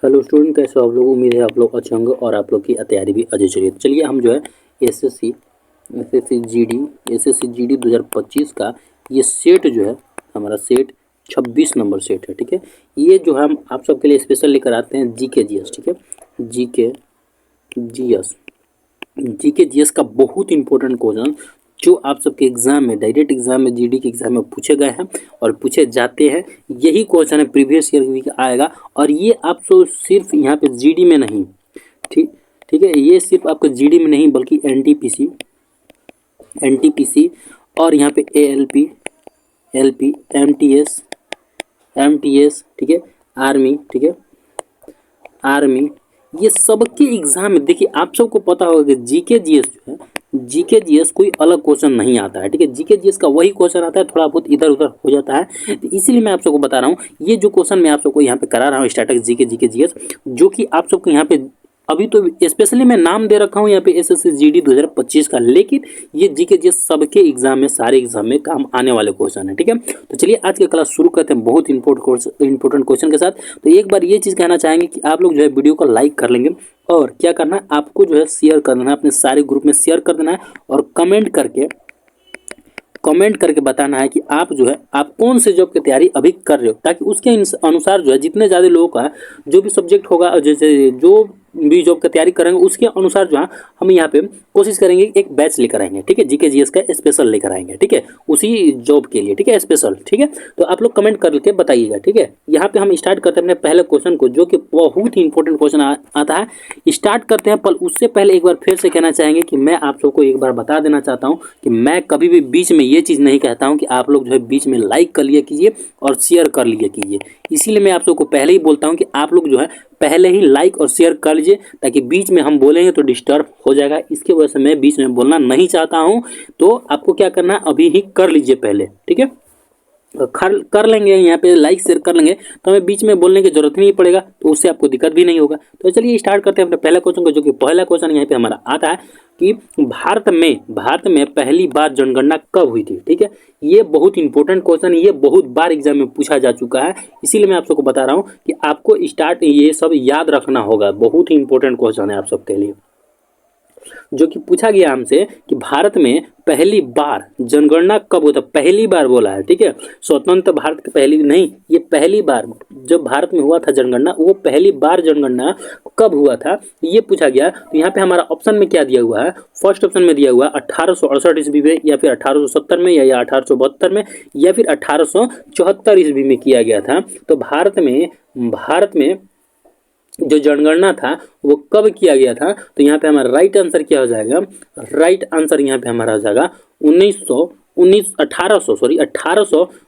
Hello student, कैसे हो आप लोग। उम्मीद है आप लोग अच्छे होंगे और आप लोग की तैयारी भी अच्छी चलिए। चलिए हम जो है एसएससी जीडी 2025 का ये सेट जो है हमारा सेट 26 नंबर सेट है। ठीक है, ये जो हम आप सबके लिए स्पेशल लेकर आते हैं जीके जीएस। ठीक है, जीके जीएस का बहुत इंपॉर्टेंट क्वेश्चन जो आप सबके एग्जाम में, डायरेक्ट एग्जाम में, जीडी के एग्जाम में पूछे गए हैं और पूछे जाते हैं। यही क्वेश्चन है, प्रीवियस ईयर भी आएगा। और ये आप सब सिर्फ यहाँ पे जीडी में नहीं, ठीक ठीक है, ये सिर्फ आपका जीडी में नहीं बल्कि एनटीपीसी और यहाँ पे एएलपी, एलपी, एमटीएस, ठीक है, आर्मी, ठीक है, आर्मी, ये सबके एग्जाम में देखिए आप सबको पता होगा कि जीके जीएस जो है, जीके जीएस कोई अलग क्वेश्चन नहीं आता है। ठीक है, जीके जीएस का वही क्वेश्चन आता है, थोड़ा बहुत इधर उधर हो जाता है। तो इसीलिए मैं आप सबको बता रहा हूँ, ये जो क्वेश्चन मैं आप सबको यहाँ पे करा रहा हूँ स्टार्टिंग जीके जीएस, जो कि आप सबको यहाँ पे अभी तो स्पेशली मैं नाम दे रखा हूँ यहाँ पे एसएससी जीडी 2025 का, लेकिन ये जीके जीएस सबके एग्जाम में, सारे एग्जाम में काम आने वाले क्वेश्चन है। ठीक है, तो चलिए आज के क्लास शुरू करते हैं बहुत इंपॉर्टेंट क्वेश्चन के साथ। तो एक बार ये चीज़ कहना चाहेंगे कि आप लोग जो है वीडियो को लाइक कर लेंगे और क्या करना है आपको जो है शेयर कर देना है, अपने सारे ग्रुप में शेयर कर देना है और कमेंट करके बताना है कि आप जो है आप कौन से जॉब की तैयारी अभी कर रहे हो, ताकि उसके अनुसार जो है जितने ज़्यादा लोगों का जो भी सब्जेक्ट होगा, जैसे जो भी जॉब की तैयारी करेंगे उसके अनुसार जो है हम यहाँ पे कोशिश करेंगे एक बैच लेकर आएंगे। ठीक है, जीके जीएस का स्पेशल लेकर आएंगे। ठीक है, उसी जॉब के लिए, ठीक है, स्पेशल। ठीक है, तो आप लोग कमेंट करके बताइएगा। ठीक है, यहाँ पे हम स्टार्ट करते हैं अपने पहले क्वेश्चन को, जो कि बहुत ही इंपॉर्टेंट क्वेश्चन आता है। स्टार्ट करते हैं, पर उससे पहले एक बार फिर से कहना चाहेंगे कि मैं आप सबको एक बार बता देना चाहता हूँ कि मैं कभी भी बीच में ये चीज़ नहीं कहता हूँ कि आप लोग जो है बीच में लाइक कर लिया कीजिए और शेयर कर लिया कीजिए। इसीलिए मैं आप सबको पहले ही बोलता हूँ कि आप लोग जो है पहले ही लाइक और शेयर कर लीजिए, ताकि बीच में हम बोलेंगे तो डिस्टर्ब हो जाएगा। इसके वजह से मैं बीच में बोलना नहीं चाहता हूँ। तो आपको क्या करना है, अभी ही कर लीजिए पहले। ठीक है, कर लेंगे, यहाँ पे लाइक शेयर कर लेंगे तो हमें बीच में बोलने की जरूरत नहीं पड़ेगा, तो उससे आपको दिक्कत भी नहीं होगा। तो चलिए स्टार्ट करते हैं अपने पहला क्वेश्चन को, जो कि पहला क्वेश्चन यहाँ पे हमारा आता है कि भारत में पहली बार जनगणना कब हुई थी। ठीक है, ये बहुत इंपॉर्टेंट क्वेश्चन, ये बहुत बार एग्जाम में पूछा जा चुका है। इसीलिए मैं आप सबको बता रहा हूँ कि आपको ये सब याद रखना होगा। बहुत ही इंपॉर्टेंट क्वेश्चन है आप सबके लिए, जो कि पूछा गया हमसे कि भारत में पहली बार जनगणना कब हुआ था। पहली बार बोला है, ठीक है, स्वतंत्र भारत की पहली नहीं, ये पहली बार जब भारत में हुआ था जनगणना, वो पहली बार जनगणना कब हुआ था ये पूछा गया। तो यहाँ पे हमारा ऑप्शन में क्या दिया हुआ है, फर्स्ट ऑप्शन में दिया हुआ है 1868 ईस्वी में, या फिर 1870 में, या 1872 में, या फिर 1874 ईस्वी में किया गया था। तो भारत में जो जनगणना था वो कब किया गया था। तो यहाँ पे हमारा राइट आंसर क्या हो जाएगा, राइट आंसर यहाँ पे हमारा हो जाएगा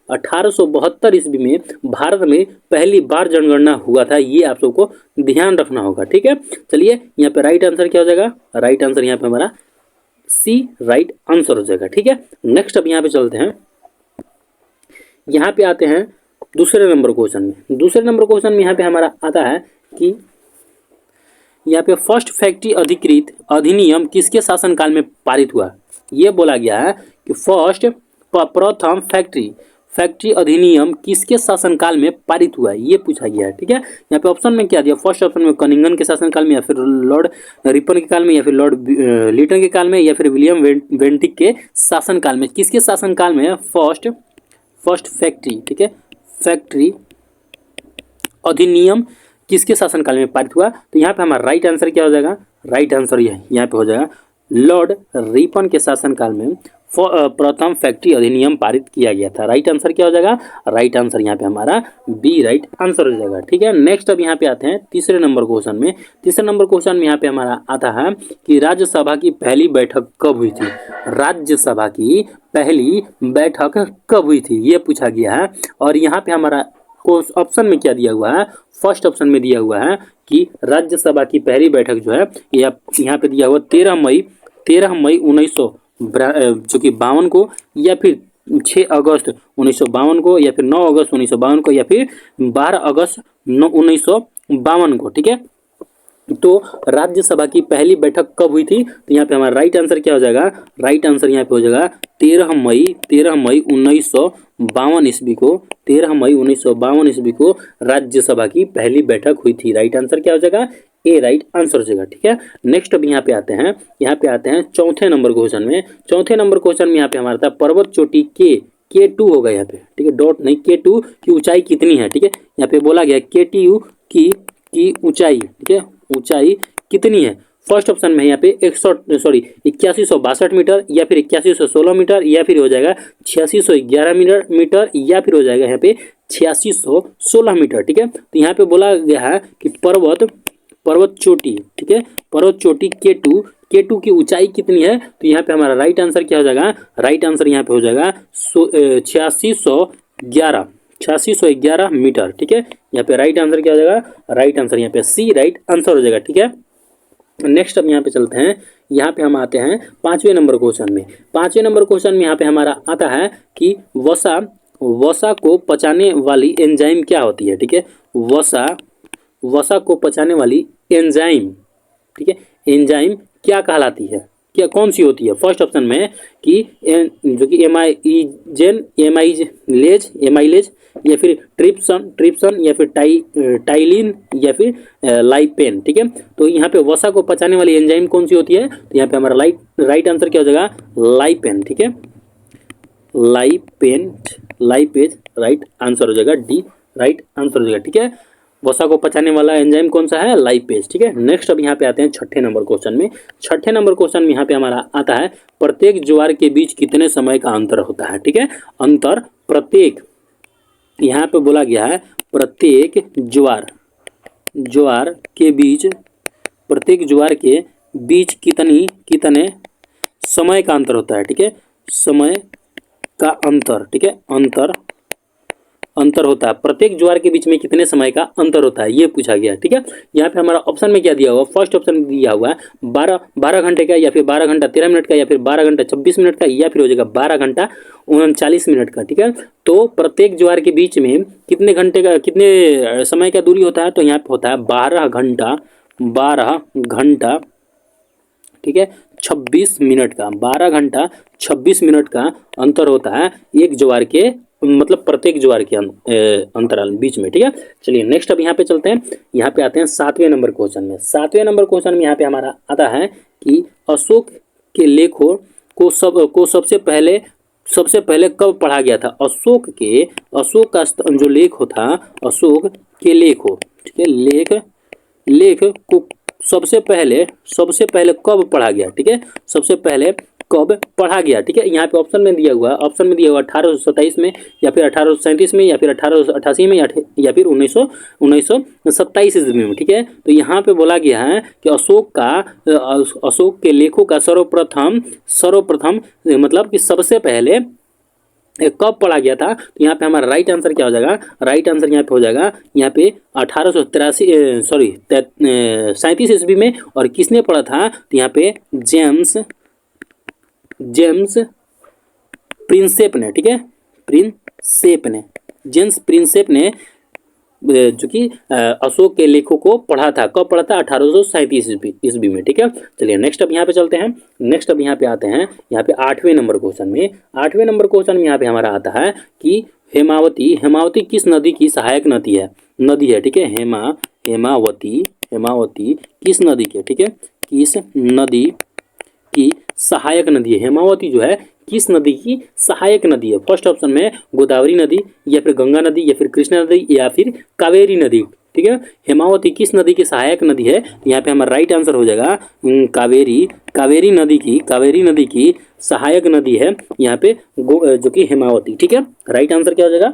1872 ईस्वी में भारत में पहली बार जनगणना हुआ था। ये आप सबको ध्यान रखना होगा। ठीक है, चलिए यहाँ पे राइट आंसर क्या हो जाएगा, राइट आंसर यहाँ पे हमारा सी राइट आंसर हो जाएगा। ठीक है, नेक्स्ट अब यहाँ पे चलते हैं, यहाँ पे आते हैं दूसरे नंबर क्वेश्चन में। दूसरे नंबर क्वेश्चन में यहाँ पे हमारा आता है कि यहाँ पे फर्स्ट फैक्ट्री अधिकृत अधिनियम किसके शासनकाल में पारित हुआ। ये बोला गया है कि प्रथम फैक्ट्री अधिनियम किसके शासनकाल में पारित हुआ है, ये पूछा गया है। ठीक है, यहाँ पे ऑप्शन में क्या दिया, फर्स्ट ऑप्शन में कनिंगन के शासनकाल में, या फिर लॉर्ड रिपन के काल में, या फिर लॉर्ड लिटन के काल में, या फिर विलियम वेंटिक के शासनकाल में। किसके शासनकाल में फर्स्ट फैक्ट्री, ठीक है, फैक्ट्री अधिनियम किसके शासनकाल में पारित हुआ। तो यहाँ पे हमारा राइट आंसर क्या हो जाएगा, राइट आंसर यहाँ पे हो जाएगा लॉर्ड रिपन के शासनकाल में प्रथम फैक्ट्री अधिनियम पारित किया गया था। राइट आंसर क्या हो जाएगा, राइट आंसर यहाँ पे हमारा बी राइट आंसर हो जाएगा। ठीक है, नेक्स्ट अब यहाँ पे आते हैं तीसरे नंबर क्वेश्चन में। तीसरे नंबर क्वेश्चन में यहाँ पे हमारा आता है कि राज्यसभा की पहली बैठक कब हुई थी। राज्यसभा की पहली बैठक कब हुई थी ये पूछा गया है। और यहाँ पे हमारा ऑप्शन में क्या दिया हुआ है, फर्स्ट ऑप्शन में दिया हुआ है कि राज्यसभा की पहली बैठक जो है यहाँ पे दिया हुआ 13 मई 1952 को, या फिर 6 अगस्त 1952 को, या फिर 9 अगस्त 1952 को, या फिर 12 अगस्त 1952 को। ठीक है, तो राज्यसभा की पहली बैठक कब हुई थी? तो यहाँ पे हमारा राइट आंसर क्या हो जाएगा? राइट आंसर यहाँ पे हो जाएगा 13 मई 1952 ईस्वी को, 13 मई 1952 ईस्वी को राज्यसभा की पहली बैठक हुई थी। राइट आंसर क्या हो जाएगा? ए राइट आंसर हो जाएगा। ठीक है, नेक्स्ट अब यहाँ पे आते हैं चौथे नंबर क्वेश्चन में। चौथे नंबर क्वेश्चन में यहाँ पे हमारा था पर्वत चोटी के 2 होगा यहाँ पे। ठीक है, डॉट नहीं, के 2 की ऊंचाई कितनी है? ठीक है, यहाँ पे बोला गया के 2 की ऊंचाई। ठीक है, ऊंचाई कितनी है? फर्स्ट ऑप्शन में यहाँ पे 8162 मीटर, या फिर 8116 मीटर, या फिर हो जाएगा 8611 मीटर, या फिर हो जाएगा यहाँ पे 8616 मीटर। ठीक है, तो यहाँ पे बोला गया है कि पर्वत चोटी, ठीक है, पर्वत चोटी के 2 की ऊंचाई कितनी है? तो यहाँ पे हमारा राइट आंसर क्या हो जाएगा? राइट आंसर यहाँ पे हो जाएगा 8611 मीटर। ठीक है, यहाँ पे राइट आंसर क्या हो जाएगा? राइट आंसर यहाँ पे सी राइट आंसर हो जाएगा। ठीक है, नेक्स्ट अब यहाँ पे चलते हैं। यहाँ पे हम आते हैं 5वें नंबर क्वेश्चन में। 5वें नंबर क्वेश्चन में यहाँ पे हमारा आता है कि वसा को पचाने वाली एंजाइम क्या होती है? ठीक है, वसा को पचाने वाली एंजाइम, ठीक है, एंजाइम क्या कहलाती है? क्या कौन सी होती है? फर्स्ट ऑप्शन में कि जो कि एमाइलेज, या फिर ट्रिप्सन, या फिर टाइलिन, या फिर लाइपेन। ठीक है, तो यहाँ पे वसा को पचाने वाली एंजाइम कौन सी होती है? तो यहाँ पे हमारा राइट आंसर क्या हो जाएगा? लाइपेन। ठीक है, लाइपेज राइट आंसर हो जाएगा, डी राइट आंसर हो जाएगा। ठीक है, वसा को पचाने वाला एंजाइम कौन सा है? लाइपेज। ठीक है, नेक्स्ट अब यहाँ पे आते हैं छठे नंबर क्वेश्चन में। छठे नंबर क्वेश्चन में यहाँ पे हमारा आता है प्रत्येक ज्वार के बीच कितने समय का अंतर होता है? ठीक है, अंतर प्रत्येक, यहाँ पे बोला गया है प्रत्येक ज्वार के बीच, प्रत्येक ज्वार के बीच कितने समय का अंतर होता है? ठीक है, समय का अंतर, ठीक है, अंतर होता है, प्रत्येक ज्वार के बीच में कितने समय का अंतर होता है, ये पूछा गया। ठीक है, यहाँ पे हमारा ऑप्शन में क्या दिया हुआ? फर्स्ट ऑप्शन में दिया हुआ है 12 घंटे का, या फिर 12 घंटा 13 मिनट का, या फिर 12 घंटा 26 मिनट का, या फिर हो जाएगा 12 घंटा 39 मिनट का। ठीक है, तो प्रत्येक ज्वार के बीच में कितने समय का दूरी होता है? तो यहाँ पे होता है 12 घंटा, ठीक है, 26 मिनट का, 12 घंटा 26 मिनट का अंतर होता है एक ज्वार के, मतलब प्रत्येक ज्वार के अंतराल बीच में। ठीक है, चलिए नेक्स्ट अब यहाँ पे चलते हैं। यहाँ पे आते हैं 7वें नंबर क्वेश्चन में। 7वें नंबर क्वेश्चन में यहाँ पे हमारा आता है कि अशोक के लेखों को सबसे पहले कब पढ़ा गया था? अशोक का जो लेख था, अशोक के लेखों, ठीक है, लेख को सबसे पहले कब पढ़ा गया? ठीक है, सबसे पहले कब पढ़ा गया? ठीक है, यहाँ पे ऑप्शन में दिया हुआ 1827 में, या फिर 1837 में, या फिर 1888 में, या फिर 1927 ईस्वी में। ठीक है, तो यहाँ पे बोला गया है कि अशोक के लेखों का सर्वप्रथम मतलब कि सबसे पहले कब पढ़ा गया था? तो यहाँ पे हमारा राइट आंसर क्या हो जाएगा? राइट आंसर यहाँ पे हो जाएगा यहाँ पे 37 ईस्वी में। और किसने पढ़ा था? तो यहाँ पे जेम्स प्रिंसेप ने, ठीक है, जेम्स प्रिंसेप ने जो कि अशोक के लेखों को पढ़ा था। कब पढ़ा था? 1837 ईस्वी में। ठीक है, चलिए नेक्स्ट अब यहाँ पे चलते हैं। नेक्स्ट अब यहाँ पे आते हैं यहाँ पे 8वें नंबर क्वेश्चन में। 8वें नंबर क्वेश्चन में यहाँ पे हमारा आता है कि हेमावती किस नदी की सहायक नदी है? ठीक है, हेमावती किस नदी के, ठीक है, किस नदी की सहायक नदी है? हेमावती जो है किस नदी की सहायक नदी है? फर्स्ट ऑप्शन में गोदावरी नदी, या फिर गंगा नदी, या फिर कृष्णा नदी, या फिर कावेरी नदी। ठीक है, हेमावती किस नदी की सहायक नदी है? यहाँ पे हमारा राइट आंसर हो जाएगा कावेरी नदी की सहायक नदी है यहाँ पे जो कि हेमावती। ठीक है, राइट आंसर क्या हो जाएगा?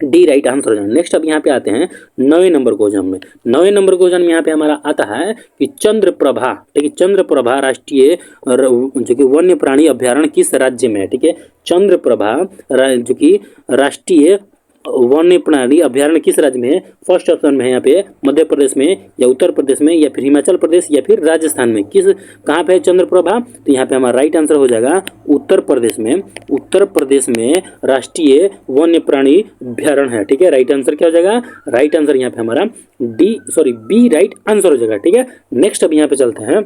डी राइट आंसर हो जाएगा। नेक्स्ट अब यहाँ पे आते हैं 9वें नंबर क्वेश्चन में। 9वें नंबर क्वेश्चन में यहाँ पे हमारा आता है कि चंद्रप्रभा, ठीक है, चंद्रप्रभा राष्ट्रीय जो कि वन्य प्राणी अभ्यारण्य किस राज्य में है? ठीक है, चंद्रप्रभा जो कि राष्ट्रीय वन्य प्राणी अभ्यारण्य किस राज्य में है? फर्स्ट ऑप्शन में है यहाँ पे मध्य प्रदेश में, या उत्तर प्रदेश में, या फिर हिमाचल प्रदेश, या फिर राजस्थान में। किस कहाँ पे है चंद्रप्रभा? तो यहाँ पे हमारा राइट आंसर हो जाएगा उत्तर प्रदेश में। उत्तर प्रदेश में राष्ट्रीय वन्य प्राणी अभ्यारण्य है। ठीक है, राइट आंसर क्या हो जाएगा? राइट आंसर यहाँ पे हमारा बी राइट आंसर हो जाएगा। ठीक है, नेक्स्ट अब यहाँ पे चलते हैं।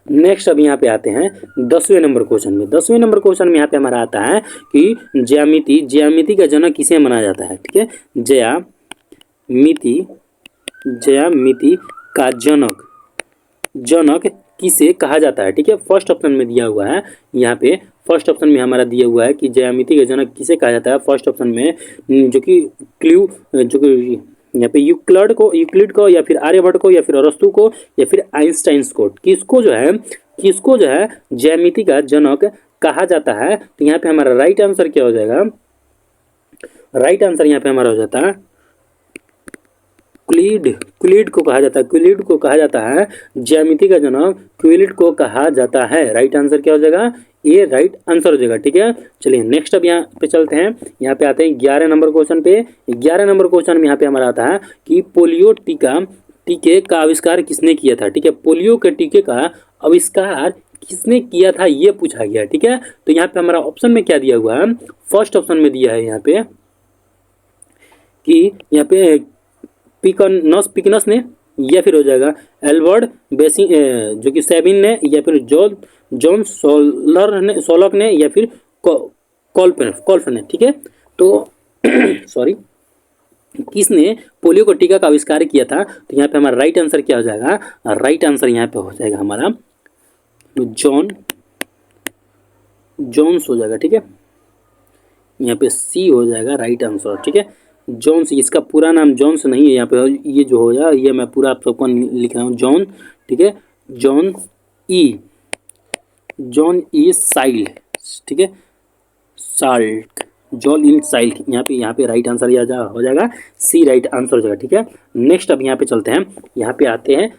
नेक्स्ट अब यहाँ पे आते हैं 10वें नंबर क्वेश्चन में। 10वें नंबर क्वेश्चन में यहाँ पे हमारा आता है कि ज्यामिति का जनक किसे माना जाता है? ठीक है, ज्यामिति का जनक किसे कहा जाता है? ठीक है, फर्स्ट ऑप्शन में दिया हुआ है यहाँ पे। फर्स्ट ऑप्शन में हमारा दिया हुआ है कि ज्यामिति का जनक किसे कहा जाता है। फर्स्ट ऑप्शन में जो कि यहाँ पे यूक्लिड को या फिर आर्यभट्ट को या फिर अरस्तु को या फिर आइंस्टाइन को, किसको जो है ज्यामिति का जनक कहा जाता है? तो यहाँ पे हमारा राइट आंसर क्या हो जाएगा? राइट आंसर यहाँ पे हमारा हो जाता है क्यूलिड को कहा जाता है। क्यूलिड को कहा जाता है ज्यामिति का जनक, क्यूलिड को कहा जाता है। राइट आंसर क्या हो जाएगा? ये राइट आंसर हो जाएगा। ठीक है, चलिए नेक्स्ट अब यहाँ पे चलते हैं। यहाँ पे आते हैं 11 नंबर क्वेश्चन पे। 11 नंबर क्वेश्चन में यहाँ पे हमारा आता है कि पोलियो टीके का आविष्कार किसने किया था? ठीक है, पोलियो के टीके का आविष्कार किसने किया था ये पूछा गया। ठीक है, तो यहाँ पे हमारा ऑप्शन में क्या दिया हुआ है? फर्स्ट ऑप्शन में दिया है यहाँ पे कि यहाँ पे पिकनस ने, या फिर हो जाएगा एल्बर्ट बेसी जो कि सेबिन ने, या फिर जॉन सोलक ने, या फिर कॉल्फ ने। ठीक है, तो सॉरी, किसने पोलियो को टीका का आविष्कार किया था? तो यहाँ पे हमारा राइट आंसर क्या हो जाएगा? राइट आंसर यहाँ पे हो जाएगा हमारा जॉन्स हो जाएगा। ठीक है, यहाँ पे सी हो जाएगा राइट आंसर। ठीक है, जॉन्स, इसका पूरा नाम जॉन्स नहीं है यहाँ पे, ये जो हो जाए ये मैं पूरा आप सबको लिख रहा हूँ जॉन। ठीक है, जॉन ई साइल्ड। ठीक है, साल्ट, जॉन ई साइल्ड। यहाँ पे राइट आंसर हो जाएगा सी, राइट आंसर हो जाएगा। ठीक है, नेक्स्ट अब यहाँ पे चलते हैं। यहाँ पे आते हैं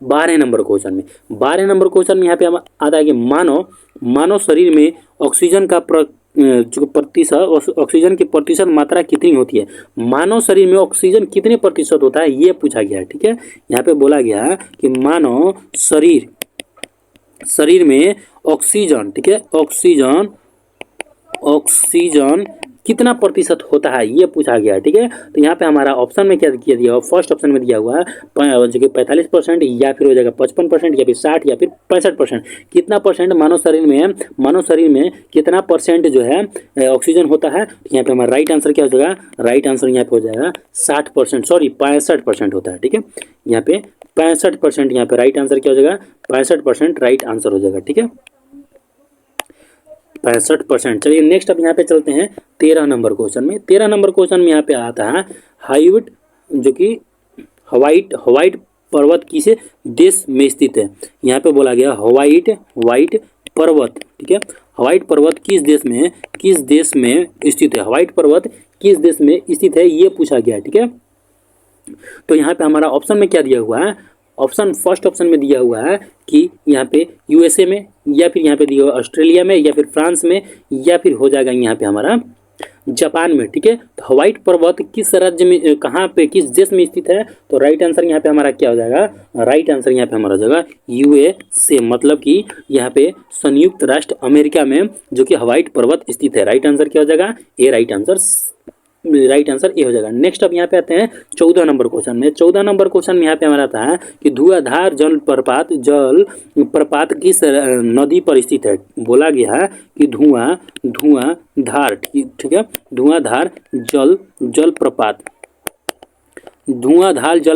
12 नंबर क्वेश्चन में। 12 नंबर क्वेश्चन में यहाँ पे आता है कि मानव शरीर में ऑक्सीजन का ऑक्सीजन की प्रतिशत मात्रा कितनी होती है? मानव शरीर में ऑक्सीजन कितने प्रतिशत होता है ये पूछा गया है। ठीक है, यहाँ पे बोला गया है कि मानव शरीर में ऑक्सीजन, ठीक है, ऑक्सीजन कितना प्रतिशत होता है ये पूछा गया है। ठीक है, तो यहाँ पे हमारा ऑप्शन में क्या दिया हुआ? फर्स्ट ऑप्शन में दिया हुआ है जो कि 45%, या फिर हो जाएगा 55%, या फिर 60, या फिर 65%। कितना परसेंट मानव शरीर में कितना परसेंट जो है ऑक्सीजन होता है? तो यहाँ पे हमारा राइट आंसर क्या हो जाएगा? राइट आंसर यहाँ पे हो जाएगा 60%, सॉरी 65% होता है। ठीक है, यहाँ पे 65%, यहाँ पे राइट आंसर क्या हो जाएगा? 65% राइट आंसर हो जाएगा। ठीक है, 65%। चलिए नेक्स्ट अब यहाँ पे चलते हैं 13 नंबर क्वेश्चन में। 13 नंबर क्वेश्चन में यहाँ पे आता है हाइट, जो कि हवाइट पर्वत किस देश में स्थित है? यहाँ पे बोला गया हवाइट पर्वत। ठीक है, हवाइट पर्वत किस देश में स्थित है? हवाइट पर्वत किस देश में स्थित है ये पूछा गया है। ठीक है, तो यहाँ पे हमारा ऑप्शन में क्या दिया हुआ है? फर्स्ट ऑप्शन में दिया हुआ है कि यहाँ पे यूएसए में, या फिर यहाँ पे दिया हुआ ऑस्ट्रेलिया में, या फिर फ्रांस में, या फिर हो जाएगा यहाँ पे हमारा जापान में। ठीक है, तो हवाइट पर्वत किस राज्य में, कहाँ पे, किस देश में स्थित है? तो राइट आंसर यहाँ पे हमारा क्या हो जाएगा? राइट आंसर यहाँ पे हमारा हो जाएगा यूएसए, मतलब कि यहाँ पे संयुक्त राष्ट्र अमेरिका में जो कि हवाइट पर्वत स्थित है। राइट आंसर क्या हो जाएगा? ए राइट आंसर ये हो जाएगा। नेक्स्ट अब यहाँ पे आते हैं 14 नंबर क्वेश्चन में। 14 नंबर क्वेश्चन में यहाँ पे हमारा आता है कि धुआंधार जल प्रपात किस नदी पर स्थित है? बोला गया है कि धुआंधार, ठीक है, धुआंधार जल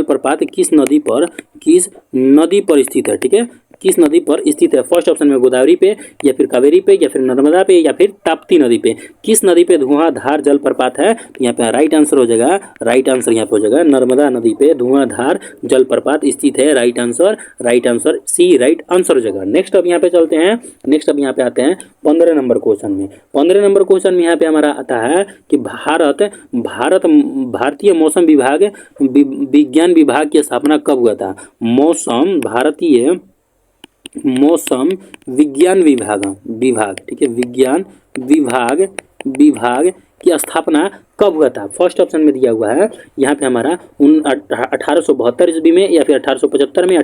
प्रपात किस नदी पर स्थित है? ठीक है, किस नदी पर स्थित है? फर्स्ट ऑप्शन में गोदावरी पे, या फिर कावेरी पे, या फिर नर्मदा पे, या फिर ताप्ती नदी पे। किस नदी पे धुआंधार जलप्रपात है? यहाँ पे राइट आंसर हो जाएगा, राइट आंसर यहाँ पे हो जाएगा नर्मदा नदी पे धुआंधार जलप्रपात स्थित है। Right answer C right answer हो जाएगा। नेक्स्ट अब यहाँ पे चलते हैं। नेक्स्ट अब यहाँ पे आते हैं 15 नंबर क्वेश्चन में। 15 नंबर क्वेश्चन में यहाँ पे हमारा आता है कि भारतीय मौसम विज्ञान विभाग की स्थापना कब हुआ था? भारतीय मौसम विज्ञान विभाग, ठीक है, विज्ञान विभाग की स्थापना कब हुआ था? फर्स्ट ऑप्शन में दिया हुआ है यहाँ पे हमारा 1872 ईस्वी में, या फिर 1875 में,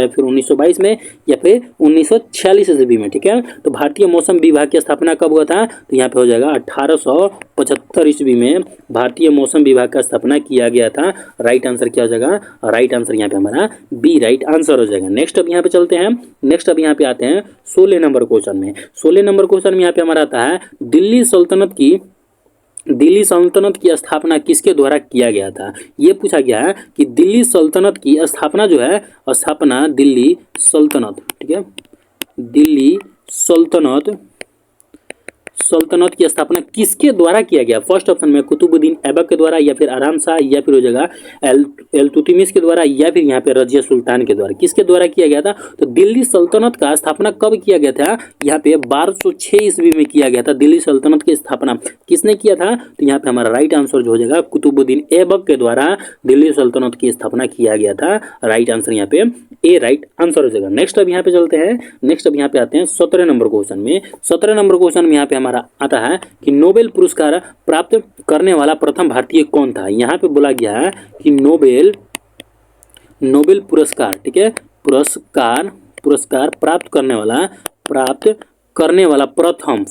फिर 1922 में, या फिर 1946 ईस्वी में। ठीक है, तो भारतीय मौसम विभाग की स्थापना कब हुआ था? तो यहाँ पे हो जाएगा 1875 ईस्वी में भारतीय मौसम विभाग का स्थापना किया गया था। राइट आंसर क्या हो जाएगा? राइट आंसर यहाँ पे हमारा बी राइट आंसर हो जाएगा। नेक्स्ट अब यहाँ पे चलते हैं, नेक्स्ट अब यहाँ पे आते हैं 16 नंबर क्वेश्चन में। 16 नंबर क्वेश्चन में यहाँ पे हमारा आता है दिल्ली सल्तनत की स्थापना किसके द्वारा किया गया था? ये पूछा गया है कि दिल्ली सल्तनत की स्थापना जो है, स्थापना दिल्ली सल्तनत, ठीक है, दिल्ली सल्तनत की स्थापना किसके द्वारा किया गया? फर्स्ट ऑप्शन में कुतुबुद्दीन ऐबक के द्वारा, या फिर आराम शाह, या फिर हो जाएगा इल्तुतमिश के द्वारा, या फिर यहाँ पे रजिया सुल्तान के द्वारा। किसके द्वारा किया गया था? तो दिल्ली सल्तनत का स्थापना कब किया गया था? यहाँ पे 1206 ईस्वी में किया गया था। दिल्ली सल्तनत की स्थापना किसने किया था? तो यहाँ पे हमारा राइट आंसर जो हो जाएगा कुतुबुद्दीन ऐबक के द्वारा दिल्ली सल्तनत की स्थापना किया गया था। राइट आंसर यहाँ पे ए राइट आंसर हो जाएगा। नेक्स्ट अब यहाँ पे चलते हैं, नेक्स्ट अब यहाँ पे आते हैं 17 नंबर क्वेश्चन में। 17 नंबर क्वेश्चन में यहाँ पे हमारा आता है कि नोबेल पुरस्कार प्राप्त करने वाला प्रथम भारतीय कौन था? यहाँ पे बोला गया है कि नोबेल पुरस्कार, ठीक है, पुरस्कार प्राप्त करने वाला प्रथम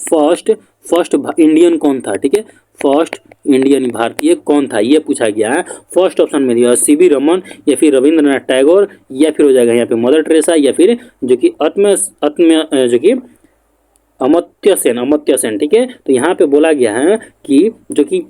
फर्स्ट इंडियन कौन था? ठीक है, फर्स्ट इंडियन भारतीय कौन था? ये पूछा गया है। फर्स्ट ऑप्शन में दिया सीवी रमन, या फिर रविंद्रनाथ टैगोर, या फिर हो जाएगा यहाँ पे मदर टेरेसा, या फिर जो कि अमर्त्य सेन। ठीक है, तो यहाँ पे बोला गया है कि जो कि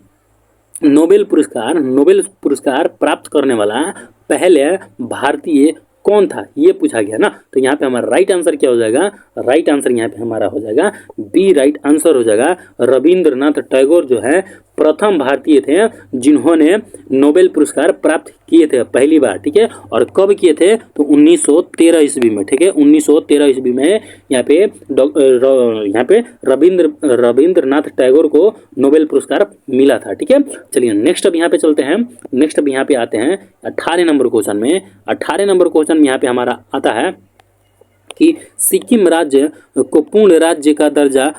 नोबेल पुरस्कार प्राप्त करने वाला पहले भारतीय कौन था, ये पूछा गया ना। तो यहाँ पे हमारा राइट आंसर क्या हो जाएगा? राइट आंसर यहाँ पे हमारा हो जाएगा बी राइट आंसर हो जाएगा। रविंद्रनाथ टैगोर जो है प्रथम भारतीय थे जिन्होंने नोबेल पुरस्कार प्राप्त किए थे पहली बार। ठीक है, और कब किए थे? तो 1913 ईस्वी में। ठीक है, 1913 ईस्वी में यहाँ पे रविंद्रनाथ टैगोर को नोबेल पुरस्कार मिला था। ठीक है, चलिए नेक्स्ट अब यहाँ पे चलते हैं, नेक्स्ट अब यहाँ पे आते हैं 18 नंबर क्वेश्चन में। 18 नंबर क्वेश्चन में यहाँ पे हमारा आता है कि सिक्किम राज्य को पूर्ण राज्य का दर्जा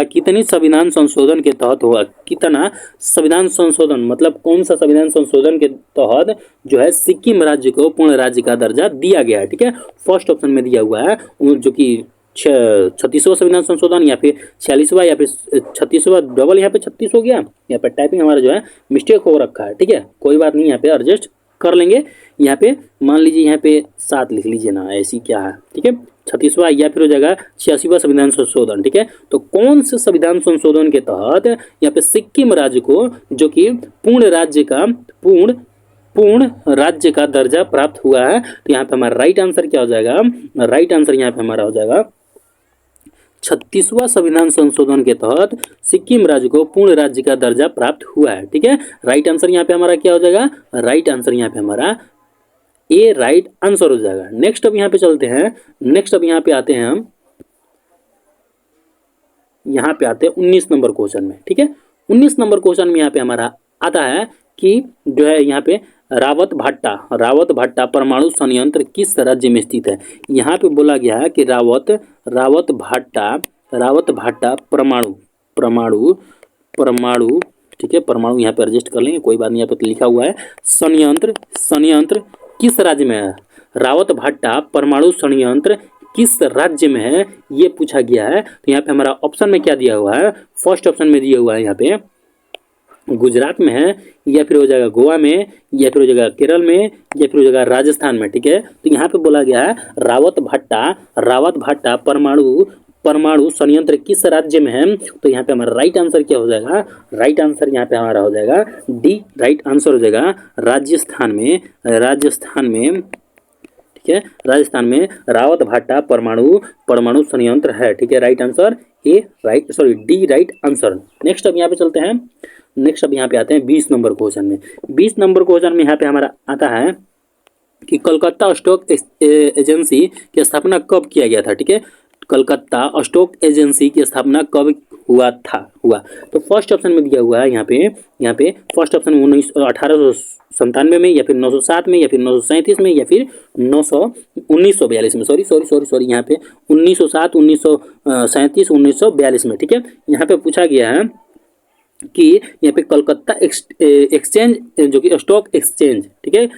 कितनी संविधान संशोधन के तहत हुआ? कितना संविधान संशोधन, मतलब कौन सा संविधान संशोधन के तहत जो है सिक्किम राज्य को पूर्ण राज्य का दर्जा दिया गया है? ठीक है, फर्स्ट ऑप्शन में दिया हुआ है जो कि 36वां संविधान संशोधन, या फिर 46वां, या फिर 36वां, डबल यहाँ पे 36 हो गया। यहाँ पे टाइपिंग हमारा जो है मिस्टेक हो रखा है। ठीक है, कोई बात नहीं, यहाँ पे एडजस्ट कर लेंगे। यहाँ पे मान लीजिए यहाँ पे 7 लिख लीजिए ना, ऐसी क्या है। ठीक है, 36वां, या फिर हो जाएगा 86वां संविधान संशोधन। ठीक है, तो कौन से संविधान संशोधन के तहत यहाँ पे सिक्किम राज्य को जो कि पूर्ण राज्य का दर्जा प्राप्त हुआ है? तो यहाँ पे हमारा राइट आंसर क्या हो जाएगा? राइट आंसर यहाँ पे हमारा हो जाएगा 36वां संविधान संशोधन के तहत सिक्किम राज्य को पूर्ण राज्य का दर्जा प्राप्त हुआ है। ठीक है, राइट आंसर यहाँ पे हमारा क्या हो जाएगा? राइट आंसर यहाँ पे हमारा ए राइट आंसर हो जाएगा। नेक्स्ट अब यहाँ पे चलते हैं, नेक्स्ट अब यहाँ पे आते हैं हम, यहाँ पे आते हैं 19 नंबर क्वेश्चन में। ठीक है, 19 नंबर क्वेश्चन में यहाँ पे हमारा आता है कि जो है यहाँ पे रावत भाट्टा परमाणु संयंत्र किस राज्य में स्थित है? यहाँ पे बोला गया है कि रावत भाट्टा परमाणु, ठीक है, परमाणु यहाँ पे एडजस्ट कर लेंगे, कोई बात नहीं। यहाँ पे तो लिखा हुआ है संयंत्र किस राज्य में है? रावत भाट्टा परमाणु संयंत्र किस राज्य में है, ये पूछा गया है। तो यहाँ पे हमारा ऑप्शन में क्या दिया हुआ है? फर्स्ट ऑप्शन में दिया हुआ है यहाँ पे गुजरात में है, या फिर हो जाएगा गोवा में, या फिर हो जाएगा केरल में, या फिर हो जाएगा राजस्थान में। ठीक है, तो यहाँ पे बोला गया है रावत भाट्टा परमाणु संयंत्र किस राज्य में है? तो यहाँ पे हमारा राइट आंसर क्या हो जाएगा? राइट आंसर यहाँ पे हमारा हो जाएगा डी राइट आंसर हो जाएगा, राजस्थान में। ठीक है, राजस्थान में रावत भाट्टा परमाणु संयंत्र है। ठीक है, right answer D right answer. Next अब यहाँ पे चलते हैं, नेक्स्ट अब यहाँ पे आते हैं 20 नंबर क्वेश्चन में। 20 नंबर क्वेश्चन में यहाँ पे हमारा आता है कि कलकत्ता स्टॉक एजेंसी की स्थापना कब किया गया था? ठीक है, कलकत्ता स्टॉक एजेंसी की स्थापना कब हुआ। तो फर्स्ट ऑप्शन में दिया हुआ है यहाँ पे फर्स्ट ऑप्शन में 1897 में या फिर 907 में या फिर 937 में या फिर 1942 में, सॉरी यहाँ पे 1907, 1937, 1942 में। ठीक है, यहाँ पे पूछा गया है कि यहाँ पे कलकत्ता एक्सचेंज जो कि स्टॉक एक्सचेंज, ठीक है,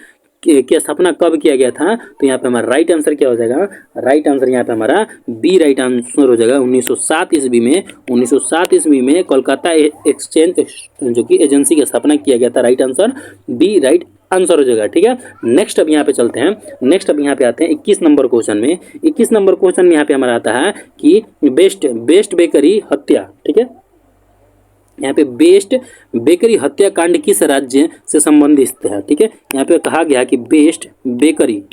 की स्थापना कब किया गया था। तो यहाँ पे हमारा राइट आंसर क्या हो जाएगा, राइट आंसर यहाँ पे हमारा बी राइट आंसर हो जाएगा। 1907 ईस्वी में, 1907 ईस्वी में कोलकाता एक्सचेंज जो कि एजेंसी की स्थापना किया गया था। Right answer B right answer हो जाएगा। ठीक है, नेक्स्ट अब यहाँ पे चलते हैं, नेक्स्ट अब यहाँ पे आते हैं 21 नंबर क्वेश्चन में। 21 नंबर क्वेश्चन में यहाँ पे हमारा आता है कि बेस्ट बेकरी हत्या, ठीक है, यहाँ पे बेस्ट बेकरी हत्याकांड किस राज्य से संबंधित है। ठीक है, यहाँ पे कहा गया कि बेस्ट बेकरी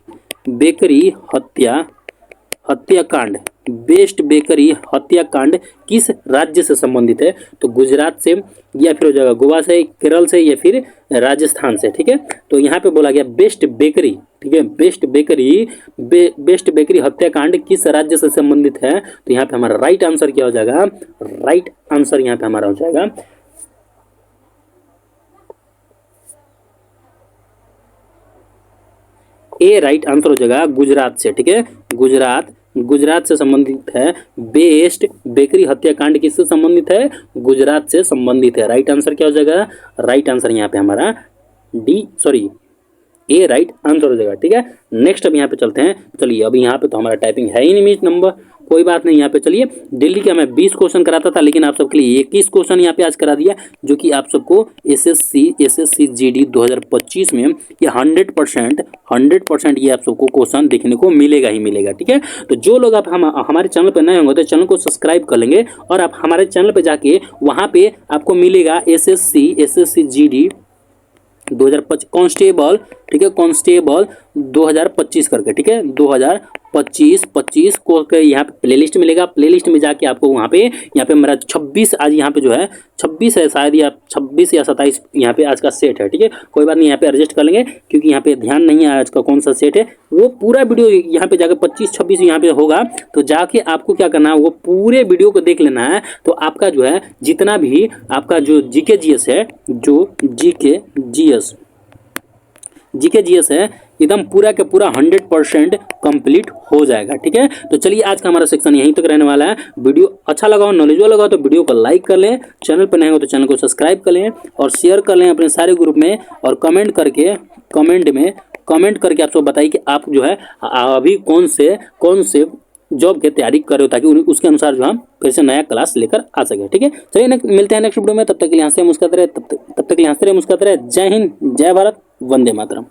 हत्याकांड, बेस्ट बेकरी हत्याकांड किस राज्य से संबंधित है। तो गुजरात से या फिर हो जाएगा गोवा से, केरल से या फिर राजस्थान से। ठीक है, तो यहाँ पे बोला गया बेस्ट बेकरी, ठीक है, बेस्ट बेकरी हत्याकांड किस राज्य से संबंधित है। तो यहाँ पे हमारा राइट आंसर क्या हो जाएगा, राइट आंसर यहाँ पे हमारा हो जाएगा ए राइट आंसर हो जाएगा गुजरात से। ठीक है, गुजरात से संबंधित है। बेस्ट बेकरी हत्याकांड किससे संबंधित है, गुजरात से संबंधित है। राइट आंसर क्या हो जाएगा, राइट आंसर यहाँ पे हमारा ए राइट आंसर हो जाएगा। ठीक है, नेक्स्ट अब यहाँ पे चलते हैं। चलिए अभी यहाँ पे तो हमारा टाइपिंग है ही नहीं मिनट नंबर, कोई बात नहीं। यहाँ पे चलिए, डेली का मैं 20 क्वेश्चन कराता था, लेकिन आप सबके लिए 21 क्वेश्चन यहाँ पे आज करा दिया, जो कि आप सबको एसएससी जीडी 2025 में ये 100% ये आप सबको क्वेश्चन देखने को मिलेगा ही मिलेगा। ठीक है, तो जो लोग आप हमारे चैनल पर नए होंगे तो चैनल को सब्सक्राइब कर लेंगे, और आप हमारे चैनल पर जाके वहाँ पे आपको मिलेगा एसएससी जीडी 2025 कांस्टेबल, ठीक है, कांस्टेबल 2025 करके, ठीक है, 2025 को यहाँ पे प्लेलिस्ट मिलेगा। प्लेलिस्ट में जाके आपको वहाँ पे यहाँ पे मेरा 26 आज यहाँ पे जो है 26 है शायद, या 26 या 27 यहाँ पे आज का सेट है। ठीक है, कोई बात नहीं, यहाँ पे एडजस्ट कर लेंगे क्योंकि यहाँ पे ध्यान नहीं है आज का कौन सा सेट है। वो पूरा वीडियो यहाँ पे जाकर 25-26 यहाँ पे होगा, तो जाके आपको क्या करना है, वो पूरे वीडियो को देख लेना है। तो आपका जो है जितना भी आपका जो जीके जीएस है, जो जीके जीएस है, एकदम पूरा के पूरा 100% कंप्लीट हो जाएगा। ठीक है, तो चलिए आज का हमारा सेक्शन यहीं तक रहने वाला है। वीडियो अच्छा लगा हो, नॉलेजेबल लगा हो तो वीडियो को लाइक कर लें, चैनल पर नए हो तो चैनल को सब्सक्राइब कर लें और शेयर कर लें अपने सारे ग्रुप में, और कमेंट करके आप सब बताइए कि आप जो है अभी कौन से जॉब की तैयारी कर रहे हो, ताकि उसके अनुसार जो हम फिर से नया क्लास लेकर आ सके। ठीक है, चलिए मिलते हैं नेक्स्ट वीडियो में, तब तक के लिए हंसते मुस्कुराते रहे, तब तक के लिए हंसते रहे मुस्कुराते रहे। जय हिंद, जय भारत, वंदे मातरम।